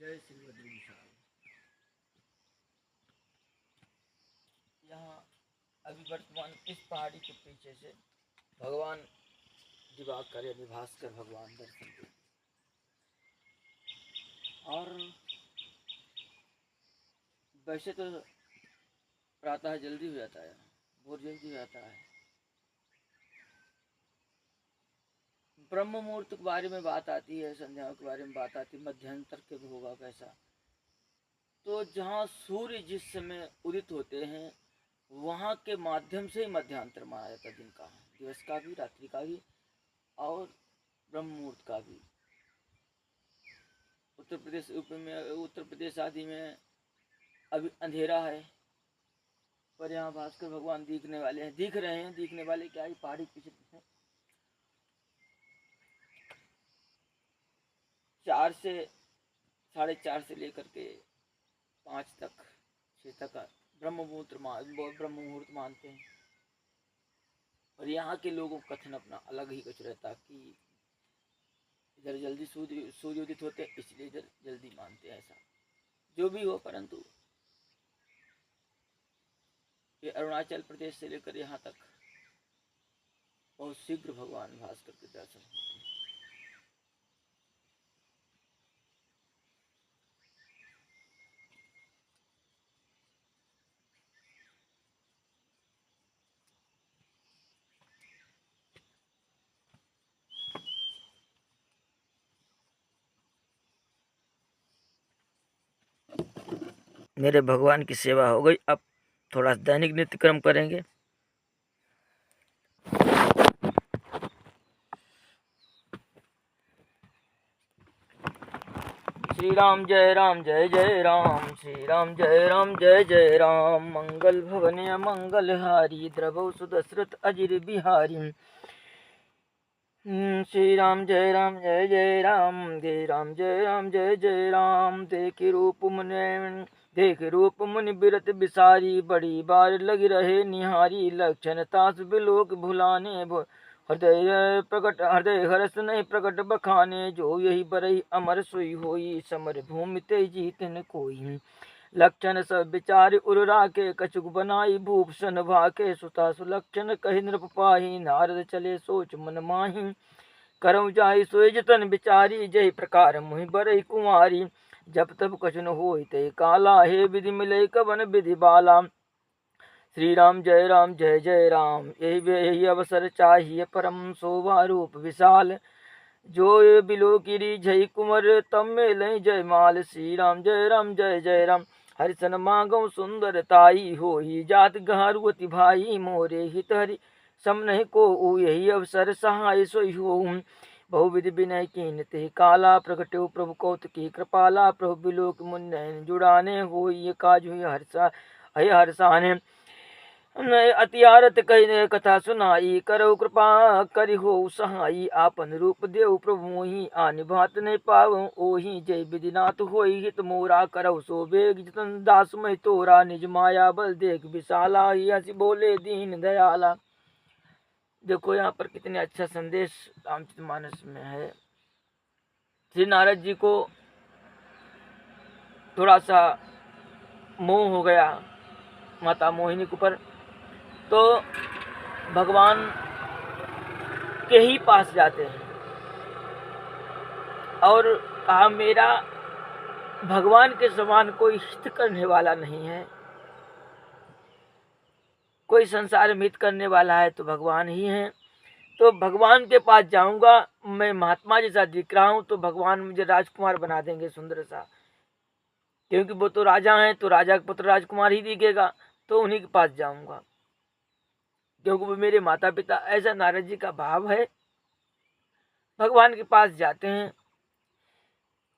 जय श्री बद्री विशाल। यहाँ अभी वर्तमान इस पहाड़ी के पीछे से भगवान दिवाकर यानी भास्कर भगवान दर्शन देते और वैसे तो प्रातः जल्दी हो जाता है, भोर जल्दी हो जाता है। ब्रह्म मुहूर्त के बारे में बात आती है, संध्याओं के बारे में बात आती है, मध्यांतर के होगा कैसा। तो जहाँ सूर्य जिस समय उदित होते हैं वहाँ के माध्यम से ही मध्यांतर माना जाता है, दिन का, दिवस का भी, रात्रि का भी और ब्रह्म मुहूर्त का भी। उत्तर प्रदेश आदि में अभी अंधेरा है, पर यहाँ भास्कर भगवान दिखने वाले हैं, दिख रहे हैं। दिखने वाले क्या है, पहाड़ी पीछे 4 से 4:30 से लेकर के 5 तक 6 तक ब्रह्म मुहूर्त मानते हैं। और यहाँ के लोगों का कथन अपना अलग ही कुछ रहता कि इधर जल्दी सूर्य उदित होते हैं, इसलिए इधर जल्दी मानते हैं। ऐसा जो भी हो, परंतु ये अरुणाचल प्रदेश से लेकर यहाँ तक बहुत शीघ्र भगवान भास्कर के दर्शन होते हैं। मेरे भगवान की सेवा हो गई। अब थोड़ा दैनिक नित्य कर्म करेंगे। श्री राम जय जय राम, श्री राम जय जय राम। मंगल भवन मंगल हारी, द्रवौ सुदशरथ अजिर बिहारी। श्री राम जय राम, जय राम, जय राम जय जय राम। देख रूप मुनि बिरत बिसारी, बड़ी बार लगी रहे निहारी। लक्षण तास बिलोक भुलाने, हृदय हरस नहीं प्रकट बखाने। जो यही बरई अमर सोई होई, समर भूमि ते जीत न कोई। लक्षण सब विचार उर राखे, कछुक बनाई भूषण भाके। सुता सुलक्षण कहि नृप पाही, नारद चले सोच मन माही। करम जाहि सोई जतन विचारी, जय प्रकार मुहि बरई कुमारी। जब तब कछु न होई ते काला, हे विधि मिले कवन विधि बाला। श्री राम जय जय राम, यही अवसर चाहिए परम शोभा रूप विशाल। जो बिलो गिरी जय कुंवर, तब में लय जय माल। श्री राम जय जय राम, हरिसन मांगो सुंदर ताई। हो ही जात गहारुअति भाई, मोरे हित हरि सम नहीं को। यही अवसर सहाय सोई हो, बहुविधि विनय कीन ते काला। प्रगट्यो प्रभु कौतुकी कृपाला, प्रभु बिलोक मुन जुड़ाने। हो ये काज हुई हर्षाने, अति आरत कही कथा सुनाई। करो कृपा करि हो सहाई, आपन रूप देव प्रभु मोही। आनि भात नहीं पाव ओही, जय विधिनाथ होई हित मोरा। करौ सो बेग जतन दास महि तोरा, निज माया बल देख विशाला। ही हंसी बोले दीन दयाला। देखो यहाँ पर कितने अच्छा संदेश रामचरितमानस में है। श्री नारद जी को थोड़ा सा मोह हो गया माता मोहिनी के ऊपर, तो भगवान के ही पास जाते हैं और कहा मेरा भगवान के समान कोई हित करने वाला नहीं है। कोई संसार में हित करने वाला है तो भगवान ही हैं। तो भगवान के पास जाऊंगा, मैं महात्मा जैसा दिख रहा हूं तो भगवान मुझे राजकुमार बना देंगे सुंदर सा, क्योंकि वो तो राजा हैं, तो राजा का पुत्र राजकुमार ही दिखेगा। तो उन्हीं के पास जाऊंगा क्योंकि वो मेरे माता पिता। ऐसा नारद जी का भाव है। भगवान के पास जाते हैं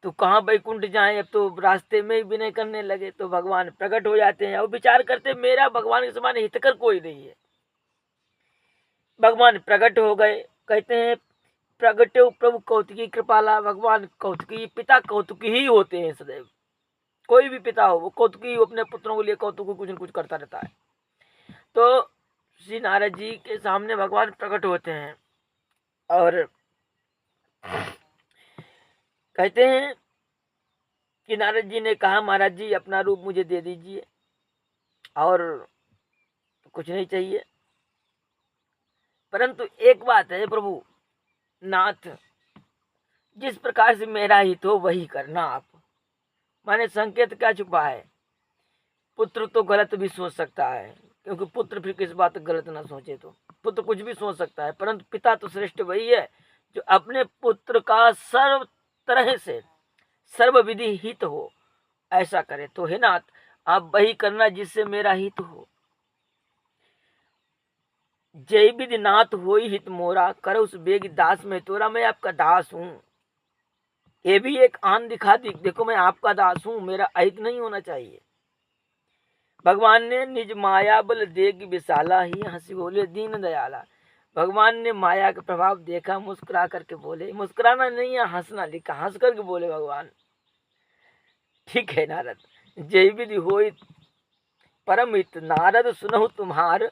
तो कहाँ बैकुंठ जाएं, अब तो रास्ते में ही विनय करने लगे तो भगवान प्रकट हो जाते हैं और विचार करते मेरा भगवान के समान हितकर कोई नहीं है। भगवान प्रकट हो गए। कहते हैं प्रगटे प्रभु कौतुकी कृपाला। भगवान कौतुकी पिता कौतुकी ही होते हैं सदैव। कोई भी पिता हो वो कौतुकी अपने पुत्रों के लिए कौतुक कुछ न कुछ करता रहता है। तो श्री नारद जी के सामने भगवान प्रकट होते हैं और कहते हैं कि नारद जी ने कहा महाराज जी अपना रूप मुझे दे दीजिए और कुछ नहीं चाहिए, परंतु एक बात है प्रभु नाथ, जिस प्रकार से मेरा हित हो वही करना आप। माने संकेत क्या छुपा है? पुत्र तो गलत भी सोच सकता है, क्योंकि पुत्र फिर किस बात गलत ना सोचे, तो पुत्र कुछ भी सोच सकता है, परंतु पिता तो श्रेष्ठ वही है जो अपने पुत्र का सर्व तरह से सर्व विधि हित हो, ऐसा करे। तो हे नाथ आप वही करना जिससे मेरा हित हो। जय विधि नाथ होई हित मोरा, करो उस बेग दास में तोरा। मैं आपका दास हूं, ये भी एक आन दिखा दी, देखो मैं आपका दास हूं, मेरा अहित नहीं होना चाहिए। भगवान ने निज माया बल देख विशाला, ही हंसी बोले दीन दयाला। भगवान ने माया का प्रभाव देखा, मुस्कुरा करके बोले, मुस्कुराना नहीं है हंसना लिखा, हंस करके बोले भगवान ठीक है नारद, जय विधि होई परम हित, नारद सुनहु तुम्हार,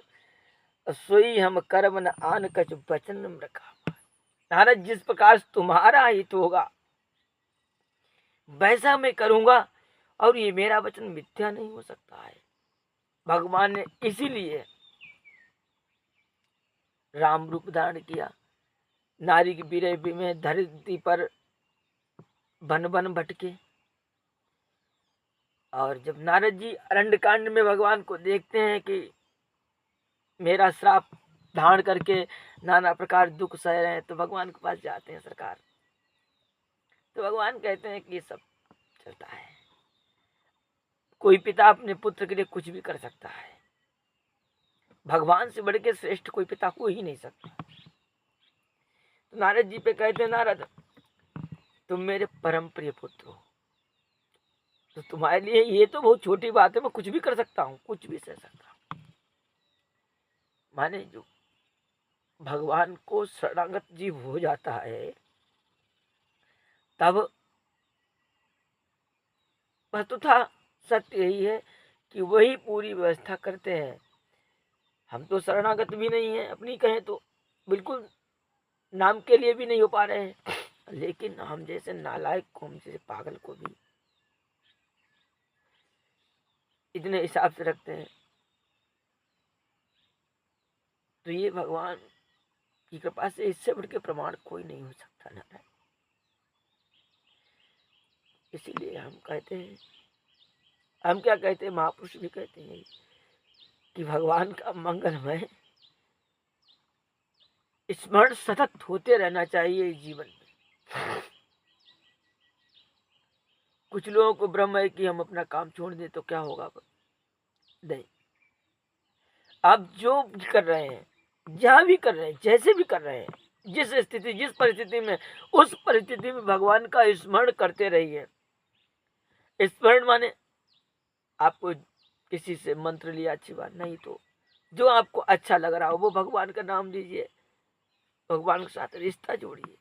सोई हम कर्म न आन कछ वचन रखा। नारद जिस प्रकार से तुम्हारा हित होगा वैसा मैं करूंगा, और ये मेरा वचन मिथ्या नहीं हो सकता है। भगवान ने इसीलिए राम रूप धारण किया, नारी की विरह में धरती पर बन बन भटके। और जब नारद जी अरण्य कांड में भगवान को देखते हैं कि मेरा श्राप धारण करके नाना प्रकार दुख सह रहे हैं, तो भगवान के पास जाते हैं सरकार। तो भगवान कहते हैं कि ये सब चलता है, कोई पिता अपने पुत्र के लिए कुछ भी कर सकता है, भगवान से बढ़ के श्रेष्ठ कोई पिता हो ही नहीं सकता। तो नारद जी पे कहते हैं नारद तुम मेरे परम प्रिय पुत्र हो, तो तुम्हारे लिए ये तो बहुत छोटी बात है, मैं कुछ भी कर सकता हूँ, कुछ भी सह सकता हूँ। माने जो भगवान को शरणागत जीव हो जाता है तब वस्तुतः सत्य यही है कि वही पूरी व्यवस्था करते हैं। हम तो शरणागत भी नहीं है, अपनी कहें तो बिल्कुल नाम के लिए भी नहीं हो पा रहे हैं, लेकिन हम जैसे नालायक को, हम जैसे पागल को भी इतने हिसाब से रखते हैं। तो ये भगवान की कृपा से इससे बढ़ के प्रमाण कोई नहीं हो सकता ना। इसीलिए हम कहते हैं, हम क्या कहते हैं, महापुरुष भी कहते हैं कि भगवान का मंगलमय स्मरण सतत होते रहना चाहिए जीवन में। कुछ लोगों को भ्रम है कि हम अपना काम छोड़ दें तो क्या होगा, नहीं। आप जो भी कर रहे हैं, जहां भी कर रहे हैं, जैसे भी कर रहे हैं, जिस स्थिति जिस परिस्थिति में, उस परिस्थिति में भगवान का स्मरण करते रहिए। स्मरण माने आपको किसी से मंत्र लिया अच्छी बात नहीं, तो जो आपको अच्छा लग रहा हो वो भगवान का नाम लीजिए, भगवान के साथ रिश्ता जोड़िए।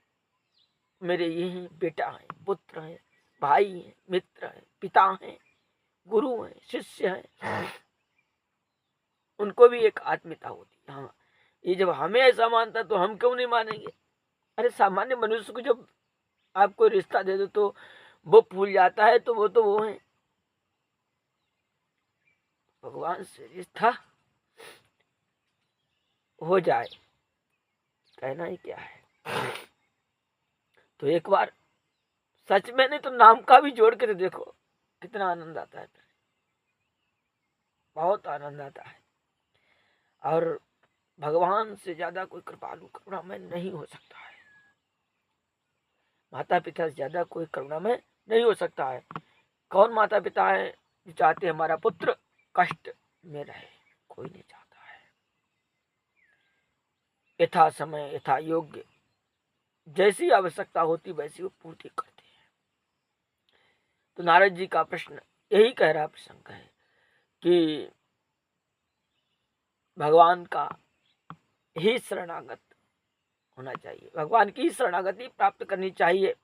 मेरे ये हैं, बेटा है, पुत्र है, भाई है, मित्र है, पिता है, गुरु है, शिष्य है, उनको भी एक आत्मीयता होती है। हाँ, ये जब हमें ऐसा मानता तो हम क्यों नहीं मानेंगे? अरे सामान्य मनुष्य को जब आप कोई रिश्ता दे दो तो वो भूल जाता है, तो वो है। भगवान से रिश्ता हो जाए, कहना ही क्या है। तो एक बार सच में नहीं तो नाम का भी जोड़ के तो देखो कितना आनंद आता है, बहुत आनंद आता है। और भगवान से ज्यादा कोई कृपालु करुणामय नहीं हो सकता है, माता पिता से ज्यादा कोई करुणामय नहीं हो सकता है। कौन माता पिता है जो चाहते हमारा पुत्र कष्ट में रहे? कोई नहीं चाहता है। यथा समय यथा योग्य जैसी आवश्यकता होती वैसी वो पूर्ति करते हैं। तो नारद जी का प्रश्न यही कह रहा प्रसंग है कि भगवान का ही शरणागत होना चाहिए, भगवान की शरणागति प्राप्त करनी चाहिए।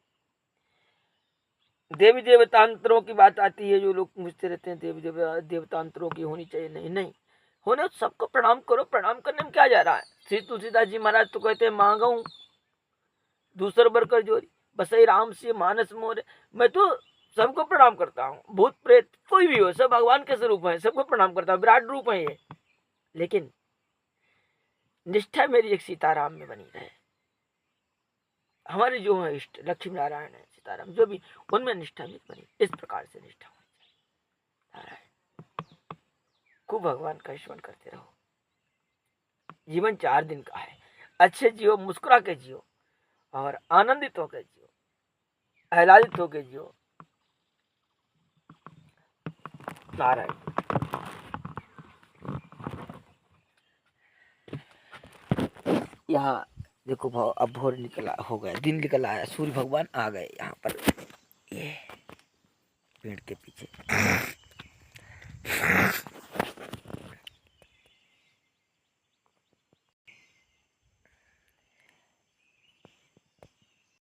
देवी देवतांतरों की बात आती है, जो लोग पूछते रहते हैं देवी देवतांतरों की होनी चाहिए, नहीं नहीं होने, सबको प्रणाम करो, प्रणाम करने में क्या जा रहा है। श्री तुलसीदास जी महाराज तो कहते हैं मांगू दूसर बर कर जोरी, बसई राम से मानस मोर। मैं तो सबको प्रणाम करता हूँ, भूत प्रेत कोई भी हो सब भगवान के स्वरूप है, सबको प्रणाम करता हूँ, विराट रूप है ये। लेकिन निष्ठा मेरी एक सीताराम में बनी रहे। हमारे जो है इष्ट लक्ष्मी नारायण है, सीताराम जो भी, उनमें निष्ठा मेरी बनी, इस प्रकार से निष्ठा हो नारायण। खूब भगवान का स्मरण करते रहो। जीवन 4 दिन का है, अच्छे जियो, मुस्कुरा के जियो और आनंदित होकर जियो, आह्लादित होकर जियो। नारायण। यहाँ देखो भाव, अब भोर निकला हो गया, दिन निकल आया, सूर्य भगवान आ गए यहाँ पर, ये पेड़ के पीछे।